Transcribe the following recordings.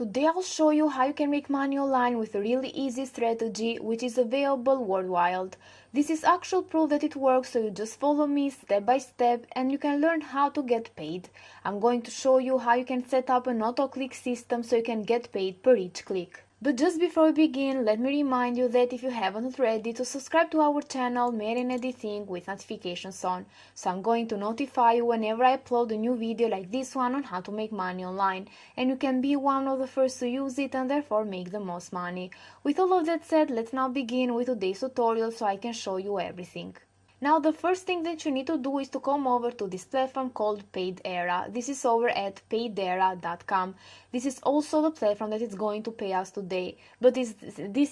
Today I'll show you how you can make money online with a really easy strategy which is available worldwide. This is actual proof that it works, so you just follow me step by step and you can learn how to get paid. I'm going to show you how you can set up an auto-click system so you can get paid per each click. But just before we begin, let me remind you that if you haven't already, to subscribe to our channel Marian Editing with notifications on. So I'm going to notify you whenever I upload a new video like this one on how to make money online, and you can be one of the first to use it and therefore make the most money. With all of that said, let's now begin with today's tutorial so I can show you everything. Now the first thing that you need to do is to come over to this platform called PaidEra. This is over at paidera.com. This is also the platform that is going to pay us today, but this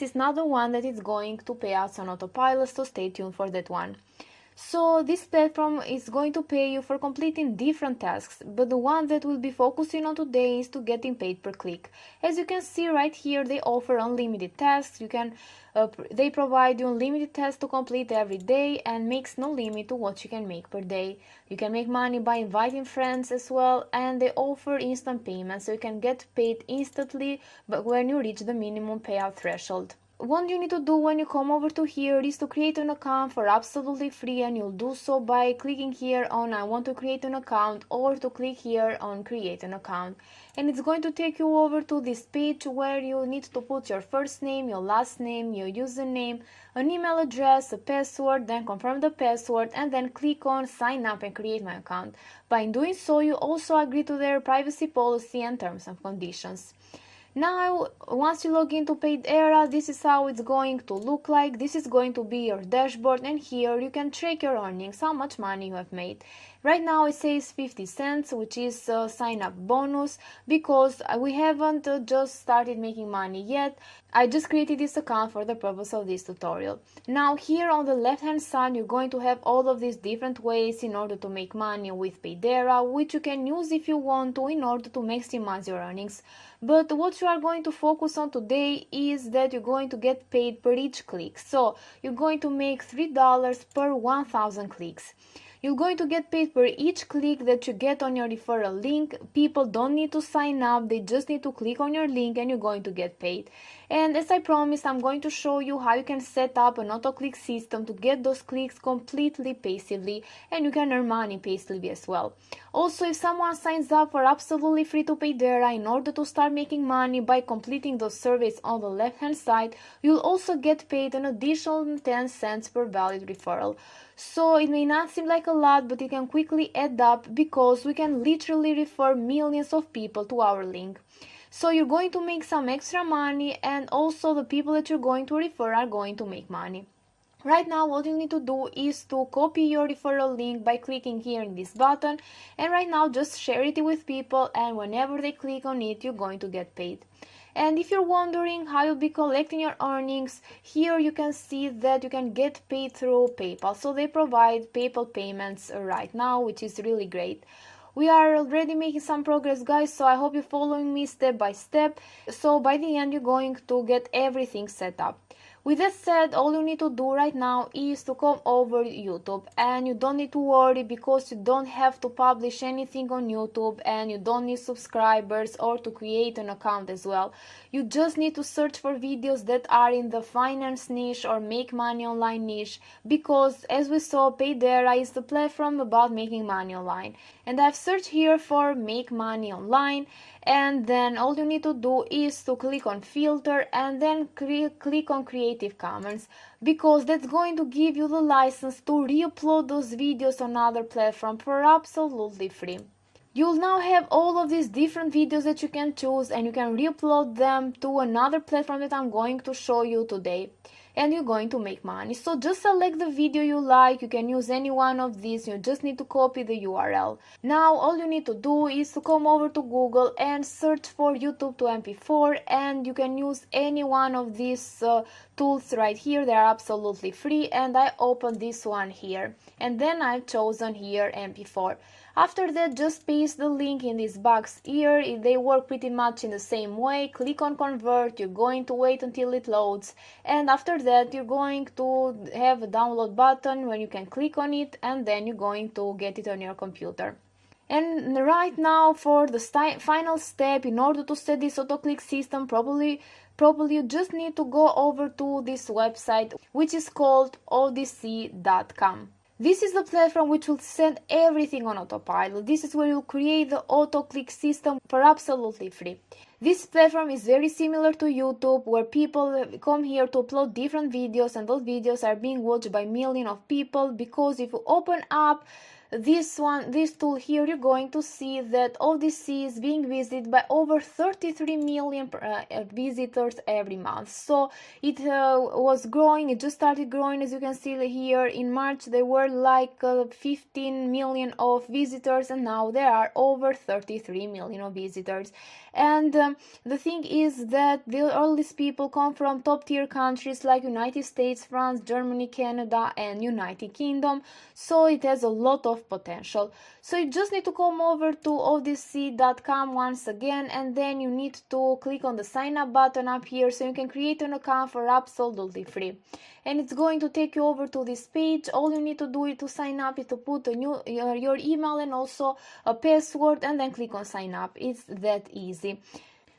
is not the one that is going to pay us on autopilot, so stay tuned for that one. So this platform is going to pay you for completing different tasks, but the one that we'll be focusing on today is to getting paid per click. As you can see right here, they offer unlimited tasks. They provide you unlimited tasks to complete every day and makes no limit to what you can make per day. You can make money by inviting friends as well, and they offer instant payments, so you can get paid instantly but when you reach the minimum payout threshold. What you need to do when you come over to here is to create an account for absolutely free, and you'll do so by clicking here on I want to create an account or to click here on create an account, and it's going to take you over to this page where you need to put your first name, your last name, your username, an email address, a password, then confirm the password and then click on sign up and create my account. By doing so, you also agree to their privacy policy and terms and conditions. Now, once you log into PaidEra, this is how it's going to look like. This is going to be your dashboard, and here you can track your earnings, how much money you have made. Right now it says 50 cents, which is a sign up bonus, because we haven't just started making money yet. I just created this account for the purpose of this tutorial. Now here on the left hand side, you're going to have all of these different ways in order to make money with PaidEra, which you can use if you want to in order to maximize your earnings. But what you are going to focus on today is that you're going to get paid per each click. So you're going to make $3 per 1,000 clicks. You're going to get paid per each click that you get on your referral link. People don't need to sign up, they just need to click on your link and you're going to get paid. And as I promised, I'm going to show you how you can set up an auto-click system to get those clicks completely passively, and you can earn money passively as well. Also, if someone signs up for absolutely free to PaidEra in order to start making money by completing those surveys on the left hand side, you'll also get paid an additional 10 cents per valid referral. So it may not seem like a lot, but it can quickly add up because we can literally refer millions of people to our link. So you're going to make some extra money, and also the people that you're going to refer are going to make money. Right now, what you need to do is to copy your referral link by clicking here in this button, and right now just share it with people, and whenever they click on it, you're going to get paid. And if you're wondering how you'll be collecting your earnings, here you can see that you can get paid through PayPal. So they provide PayPal payments right now, which is really great. We are already making some progress, guys, so I hope you're following me step by step. So by the end, you're going to get everything set up. With that said, all you need to do right now is to come over YouTube, and you don't need to worry because you don't have to publish anything on YouTube, and you don't need subscribers or to create an account as well. You just need to search for videos that are in the finance niche or make money online niche, because as we saw, PaidEra is the platform about making money online. And I've searched here for make money online, and then all you need to do is to click on filter and then click on Creative Commons, because that's going to give you the license to re-upload those videos on other platforms for absolutely free. You'll now have all of these different videos that you can choose, and you can re-upload them to another platform that I'm going to show you today, and you're going to make money. So just select the video you like. You can use any one of these. You just need to copy the URL. Now all you need to do is to come over to Google and search for YouTube to MP4, and you can use any one of these tools right here. They are absolutely free, and I opened this one here, and then I've chosen here MP4. After that, just paste the link in this box here. They work pretty much in the same way. Click on convert. You're going to wait until it loads, and after that you're going to have a download button when you can click on it, and then you're going to get it on your computer. And right now, for the final step, in order to set this auto-click system properly, you just need to go over to this website, which is called odyssey.com. This is the platform which will send everything on autopilot. This is where you'll create the auto-click system for absolutely free. This platform is very similar to YouTube, where people come here to upload different videos, and those videos are being watched by millions of people, because if you open up this tool here, you're going to see that Odyssey is being visited by over 33 million visitors every month. So it was growing, it just started growing. As you can see here, in March there were like 15 million of visitors, and now there are over 33 million of visitors. And the thing is that all these people come from top tier countries like United States, France, Germany, Canada, and United Kingdom. So it has a lot of potential. So you just need to come over to odyssey.com once again, and then you need to click on the sign up button up here so you can create an account for absolutely free. And it's going to take you over to this page. All you need to do to sign up is to put your email and also a password, and then click on sign up. It's that easy.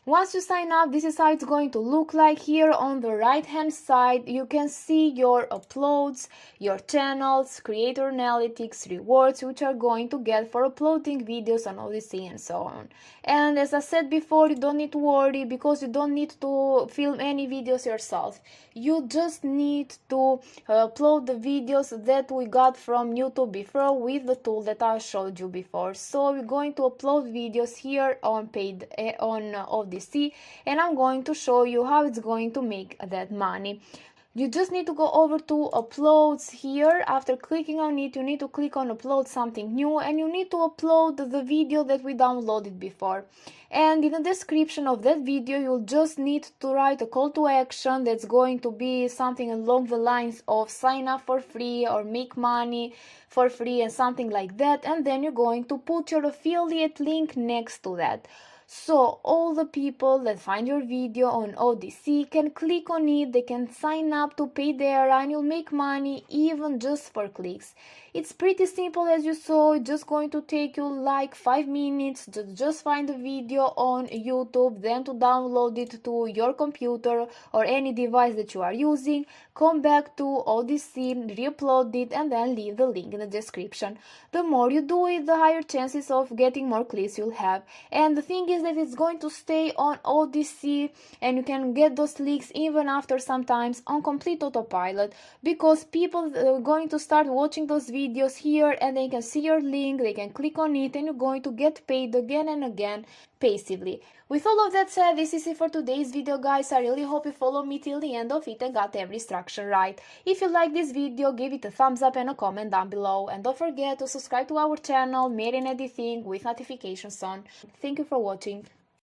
Once you sign up, this is how it's going to look like. Here on the right hand side, you can see your uploads, your channels, creator analytics, rewards which are going to get for uploading videos on Odyssey, and so on. And as I said before, you don't need to worry, because you don't need to film any videos yourself. You just need to upload the videos that we got from YouTube before with the tool that I showed you before. So we're going to upload videos here on Odyssey, and I'm going to show you how it's going to make that money. You just need to go over to uploads here. After clicking on it, you need to click on upload something new, and you need to upload the video that we downloaded before. And in the description of that video, you'll just need to write a call to action that's going to be something along the lines of sign up for free or make money for free, and something like that. And then you're going to put your affiliate link next to that. So all the people that find your video on Odyssey can click on it, they can sign up to pay there, and you'll make money even just for clicks. It's pretty simple, as you saw. It's just going to take you like 5 minutes to just find the video on YouTube, then to download it to your computer or any device that you are using, come back to Odyssey, re-upload it, and then leave the link in the description. The more you do it, the higher chances of getting more clicks you'll have. And the thing is that it's going to stay on Odyssey, and you can get those leaks even after sometimes on complete autopilot, because people are going to start watching those videos here, and they can see your link, they can click on it, and you're going to get paid again and again passively. With all of that said, this is it for today's video, guys. I really hope you followed me till the end of it and got every instruction right. If you like this video, give it a thumbs up and a comment down below, and don't forget to subscribe to our channel, Made in Editing, with notifications on. Thank you for watching.